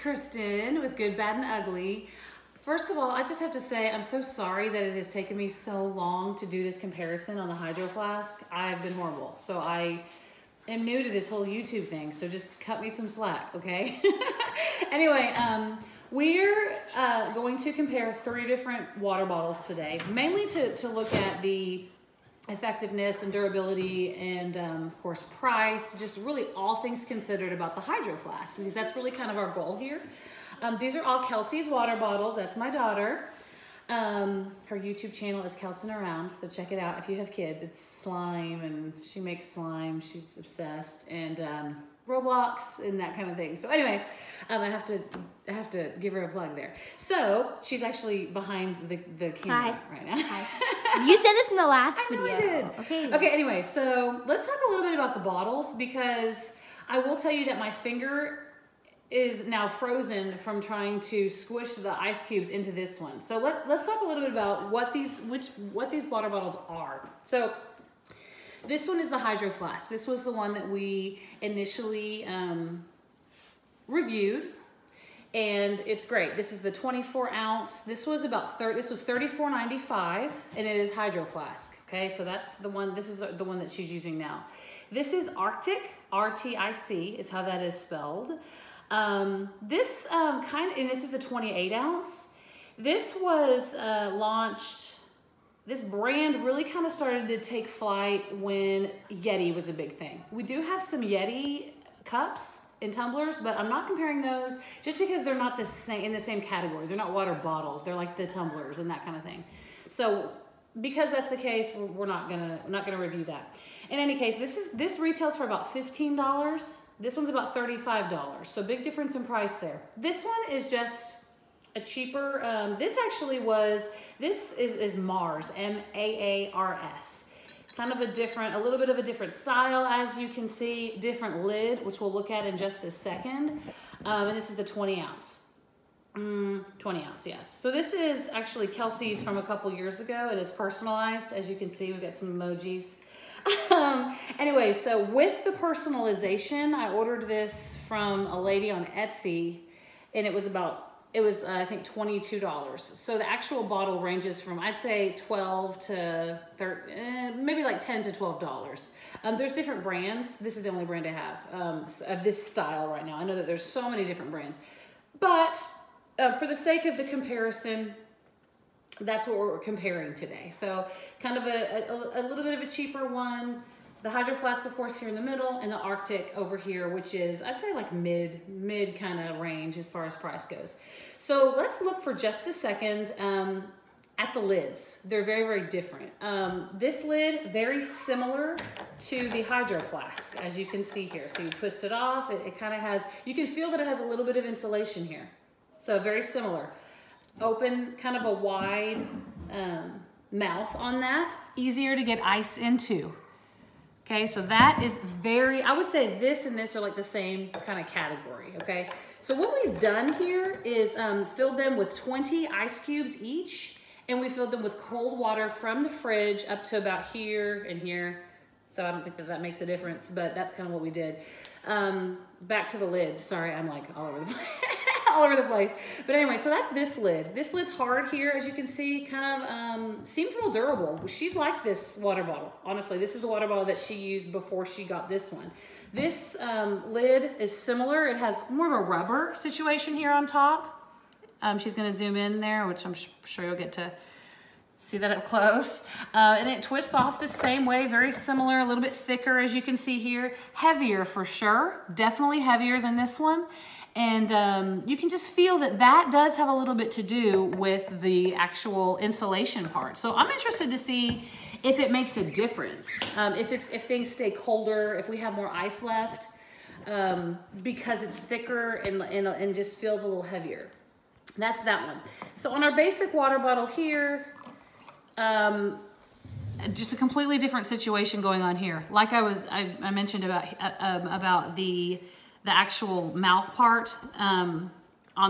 Kristen with Good, Bad, and Ugly. First of all, I just have to say I'm so sorry that it has taken me so long to do this comparison on the Hydro Flask. I've been horrible. So I am new to this whole YouTube thing, so just cut me some slack, okay? Anyway, we're going to compare 3 different water bottles today, mainly to look at the effectiveness and durability and of course price, just really all things considered about the Hydro Flask, because that's really kind of our goal here. These are all Kelsey's water bottles. That's my daughter. Her YouTube channel is Kelson Around, so check it out if you have kids. It's slime, and she makes slime. She's obsessed, and Roblox and that kind of thing. So anyway, I have to give her a plug there. So she's actually behind the camera right now. Hi. You said this in the last video. I did. Okay. Okay. Anyway, so let's talk a little bit about the bottles, because I will tell you that my finger is now frozen from trying to squish the ice cubes into this one. So let's talk a little bit about what these water bottles are. So this one is the Hydro Flask. This was the one that we initially reviewed, and it's great. This is the 24 ounce. This was this was $34.95, and it is Hydro Flask. Okay, so that's the one. This is the one that she's using now. This is Arctic, R-T-I-C is how that is spelled. This this is the 28 ounce. This was launched. This brand really kind of started to take flight when Yeti was a big thing. We do have some Yeti cups and tumblers, but I'm not comparing those just because they're not in the same category. They're not water bottles. They're like the tumblers and that kind of thing. So because that's the case, we're not gonna review that. In any case, this retails for about $15. This one's about $35. So big difference in price there. This one is just a cheaper, this is Mars, M-A-A-R-S. Kind of a little bit of a different style, as you can see, different lid, which we'll look at in just a second. And this is the 20 ounce. 20 ounce, yes. So this is actually Kelsey's from a couple years ago. It is personalized. As you can see, we've got some emojis. Anyway, so with the personalization, I ordered this from a lady on Etsy, and it was I think $22. So the actual bottle ranges from, I'd say, $12 to maybe like $10 to $12. There's different brands. This is the only brand I have of this style right now. I know that there's so many different brands, but for the sake of the comparison, that's what we're comparing today. So kind of a little bit of a cheaper one. The Hydro Flask, of course, here in the middle, and the Arctic over here, which is, I'd say, like mid kind of range as far as price goes. So let's look for just a second at the lids. They're very, very different. This lid, very similar to the Hydro Flask, as you can see here. So you twist it off. It kind of has, you can feel that it has a little bit of insulation here. So very similar. Open, kind of a wide mouth on that. Easier to get ice into. Okay, so that is I would say this and this are like the same kind of category, okay? So what we've done here is filled them with 20 ice cubes each, and we filled them with cold water from the fridge up to about here and here. So I don't think that makes a difference, but that's kind of what we did. Back to the lids. Sorry, I'm like all over the place. All over the place. But anyway, so that's this lid. This lid's hard here, as you can see, kind of seems real durable. She's liked this water bottle. Honestly, this is the water bottle that she used before she got this one. This lid is similar. It has more of a rubber situation here on top. She's gonna zoom in there, which I'm sure you'll get to see that up close. And it twists off the same way, very similar, a little bit thicker, as you can see here. Heavier for sure, definitely heavier than this one. And you can just feel that does have a little bit to do with the actual insulation part. So I'm interested to see if it makes a difference. If things stay colder, if we have more ice left, because it's thicker and just feels a little heavier. That's that one. So on our basic water bottle here, just a completely different situation going on here. Like I mentioned about the actual mouth part on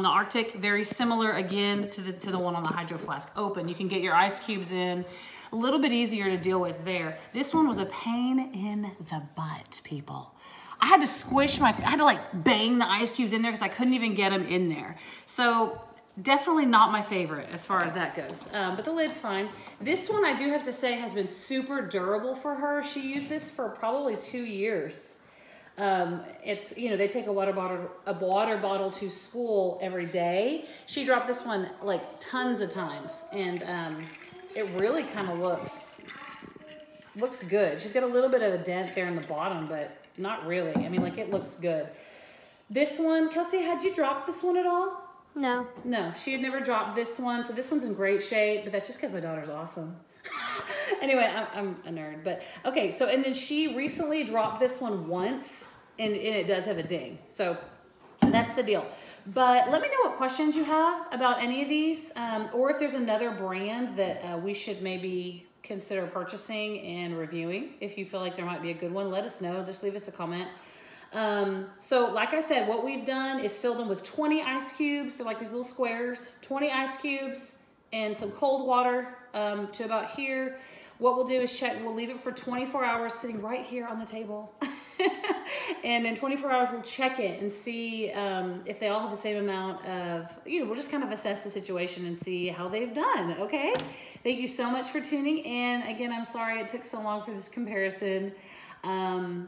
the Arctic, very similar again to the one on the Hydro Flask. Open, you can get your ice cubes in, a little bit easier to deal with there. This one was a pain in the butt, people. I had to squish I had to like bang the ice cubes in there because I couldn't even get them in there. So definitely not my favorite as far as that goes, but the lid's fine. This one I do have to say has been super durable for her. She used this for probably 2 years. It's, you know, they take a water bottle to school every day. She dropped this one like tons of times, and it really kind of looks good. She's got a little bit of a dent there in the bottom, but not really. I mean, like, it looks good. This one, Kelsey, had you dropped this one at all? No. No, she had never dropped this one. So this one's in great shape, but that's just because my daughter's awesome. Anyway, I'm a nerd, but okay. So, and then she recently dropped this one once, and it does have a ding. So that's the deal. But let me know what questions you have about any of these, or if there's another brand that we should maybe consider purchasing and reviewing. If you feel like there might be a good one, let us know. Just leave us a comment. So like I said, what we've done is filled them with 20 ice cubes. They're like these little squares, 20 ice cubes and some cold water to about here. What we'll do is check, we'll leave it for 24 hours sitting right here on the table. And in 24 hours, we'll check it and see if they all have the same amount of, you know, we'll just kind of assess the situation and see how they've done, okay? Thank you so much for tuning in. Again, I'm sorry it took so long for this comparison. And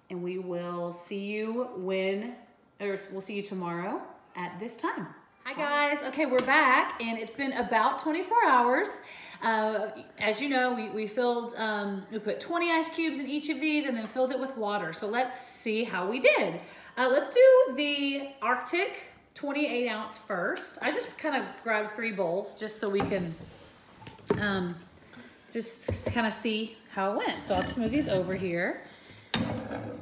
we will see you we'll see you tomorrow at this time. Hi guys, okay, we're back and it's been about 24 hours. As you know, we filled, we put 20 ice cubes in each of these and then filled it with water. So let's see how we did. Let's do the Arctic 28 ounce first. I just kind of grabbed 3 bowls just so we can just kind of see how it went. So I'll just move these over here.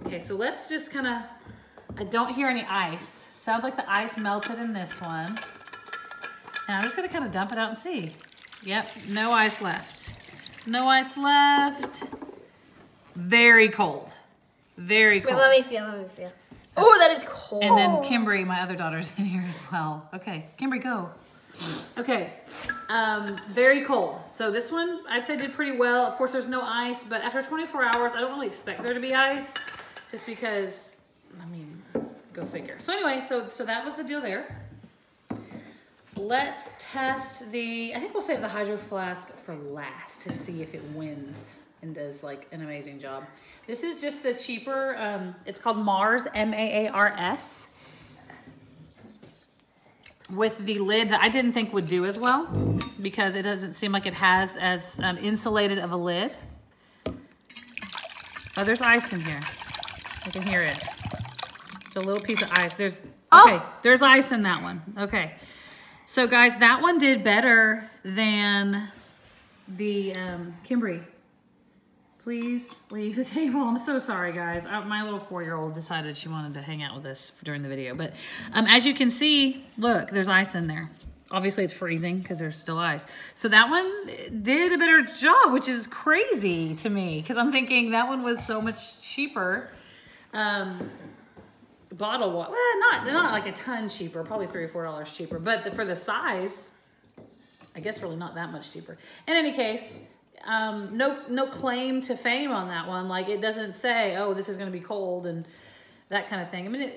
Okay, so let's just kind of, I don't hear any ice. Sounds like the ice melted in this one. And I'm just gonna kind of dump it out and see. Yep, no ice left. No ice left. Very cold. Very cold. Wait, let me feel. Oh, that is cold. And then Kimberly, my other daughter's in here as well. Okay, Kimberly, go. Okay, very cold. So this one, I'd say did pretty well. Of course, there's no ice, but after 24 hours, I don't really expect there to be ice, just because, I mean, go figure. So anyway, so that was the deal there. Let's test I think we'll save the Hydro Flask for last to see if it wins and does like an amazing job. This is just the cheaper, it's called Mars, M-A-A-R-S. With the lid that I didn't think would do as well because it doesn't seem like it has as insulated of a lid. Oh, there's ice in here. I can hear it. It's a little piece of ice. There's ice in that one. Okay. So guys, that one did better than the Kimberly. Please leave the table. I'm so sorry, guys. My little 4-year-old decided she wanted to hang out with us during the video. But as you can see, look, there's ice in there. Obviously, it's freezing because there's still ice. So that one did a better job, which is crazy to me because I'm thinking that one was so much cheaper. Bottle water, well, not like a ton cheaper, probably $3 or $4 cheaper. But for the size, I guess really not that much cheaper. In any case, no claim to fame on that one. Like it doesn't say, oh, this is going to be cold and that kind of thing. I mean,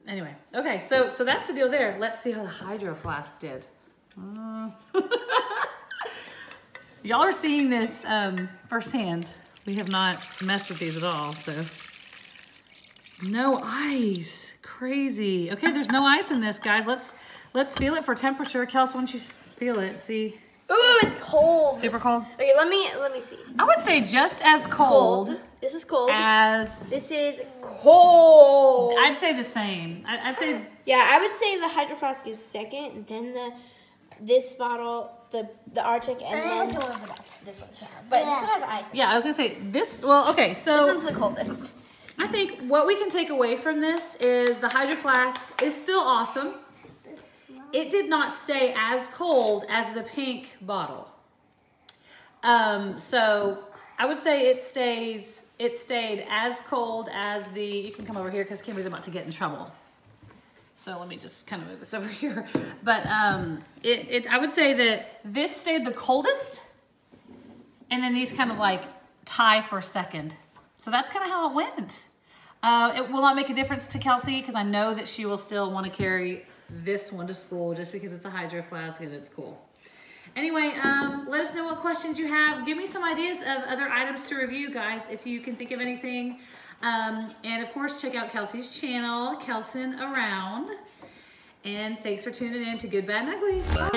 anyway. Okay, so that's the deal there. Let's see how the Hydro Flask did. Y'all are seeing this firsthand. We have not messed with these at all, so. No ice, crazy. Okay, there's no ice in this, guys. Let's feel it for temperature. Kels, why don't you feel it? See. Ooh, it's cold. Super cold. Okay, let me see. I would say just as cold. This is cold. This is cold. I'd say the same. I'd say. Yeah, I would say the Hydro Flask is second, then this bottle, the Arctic, and then this one. But this one has ice. Yeah, I was gonna say this. Well, okay, so this one's the coldest. I think what we can take away from this is the Hydro Flask is still awesome. It did not stay as cold as the pink bottle. So I would say it stayed as cold as you can come over here because Kimberly's about to get in trouble. So let me just kind of move this over here. But I would say that this stayed the coldest and then these kind of like tie for second. So that's kind of how it went. It will not make a difference to Kelsey because I know that she will still want to carry this one to school just because it's a Hydro Flask and it's cool. Anyway, let us know what questions you have. Give me some ideas of other items to review, guys, if you can think of anything. And of course, check out Kelsey's channel, Kelson Around. And thanks for tuning in to Good, Bad, and Ugly. Bye.